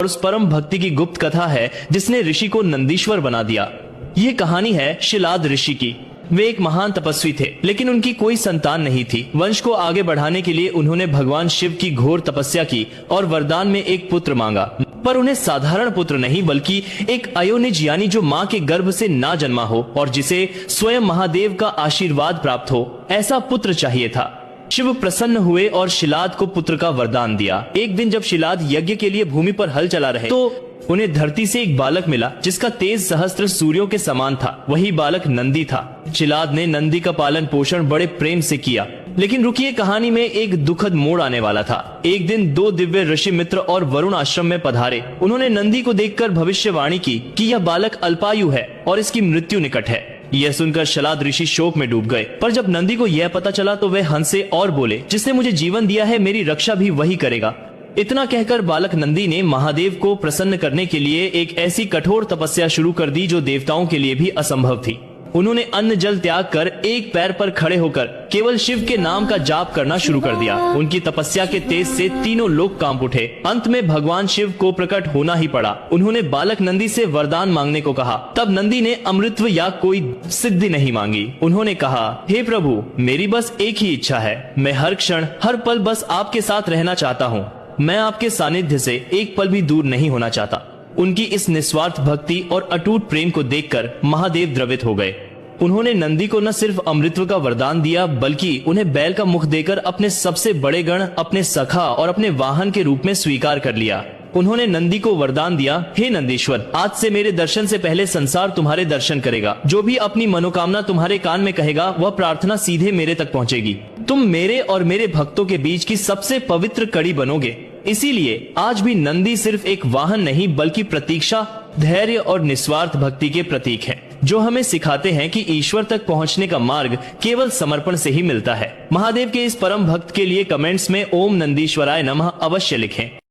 और उस परम भक्ति की गुप्त कथा है जिसने ऋषि को नंदीश्वर बना दिया। ये कहानी है शिलाद ऋषि की। वे एक महान तपस्वी थे, लेकिन उनकी कोई संतान नहीं थी। वंश को आगे बढ़ाने के लिए उन्होंने भगवान शिव की घोर तपस्या की और वरदान में एक पुत्र मांगा, पर उन्हें साधारण पुत्र नहीं बल्कि एक अयोनिज यानी जो माँ के गर्भ से ना जन्मा हो और जिसे स्वयं महादेव का आशीर्वाद प्राप्त हो, ऐसा पुत्र चाहिए था। शिव प्रसन्न हुए और शिलाद को पुत्र का वरदान दिया। एक दिन जब शिलाद यज्ञ के लिए भूमि पर हल चला रहे तो उन्हें धरती से एक बालक मिला जिसका तेज सहस्त्र सूर्यों के समान था। वही बालक नंदी था। शिलाद ने नंदी का पालन पोषण बड़े प्रेम से किया, लेकिन रुकिए, कहानी में एक दुखद मोड़ आने वाला था। एक दिन दो दिव्य ऋषि मित्र और वरुण आश्रम में पधारे। उन्होंने नंदी को देखकर भविष्यवाणी की कि यह बालक अल्पायु है और इसकी मृत्यु निकट है। यह सुनकर शिलाद ऋषि शोक में डूब गए, पर जब नंदी को यह पता चला तो वे हंसे और बोले, जिसने मुझे जीवन दिया है मेरी रक्षा भी वही करेगा। इतना कहकर बालक नंदी ने महादेव को प्रसन्न करने के लिए एक ऐसी कठोर तपस्या शुरू कर दी जो देवताओं के लिए भी असंभव थी। उन्होंने अन्न जल त्याग कर एक पैर पर खड़े होकर केवल शिव के नाम का जाप करना शुरू कर दिया। उनकी तपस्या के तेज से तीनों लोग कांप उठे। अंत में भगवान शिव को प्रकट होना ही पड़ा। उन्होंने बालक नंदी से वरदान मांगने को कहा। तब नंदी ने अमृतत्व या कोई सिद्धि नहीं मांगी। उन्होंने कहा, हे प्रभु, मेरी बस एक ही इच्छा है। मैं हर क्षण हर पल बस आपके साथ रहना चाहता हूँ। मैं आपके सानिध्य से एक पल भी दूर नहीं होना चाहता। उनकी इस निस्वार्थ भक्ति और अटूट प्रेम को देखकर महादेव द्रवित हो गए। उन्होंने नंदी को न सिर्फ अमृतत्व का वरदान दिया बल्कि उन्हें बैल का मुख देकर अपने सबसे बड़े गण, अपने सखा और अपने वाहन के रूप में स्वीकार कर लिया। उन्होंने नंदी को वरदान दिया, हे नंदीश्वर, आज से मेरे दर्शन से पहले संसार तुम्हारे दर्शन करेगा। जो भी अपनी मनोकामना तुम्हारे कान में कहेगा वह प्रार्थना सीधे मेरे तक पहुंचेगी। तुम मेरे और मेरे भक्तों के बीच की सबसे पवित्र कड़ी बनोगे। इसीलिए आज भी नंदी सिर्फ एक वाहन नहीं बल्कि प्रतीक्षा, धैर्य और निस्वार्थ भक्ति के प्रतीक है, जो हमें सिखाते हैं कि ईश्वर तक पहुंचने का मार्ग केवल समर्पण से ही मिलता है। महादेव के इस परम भक्त के लिए कमेंट्स में ओम नंदीश्वराय नमः अवश्य लिखें।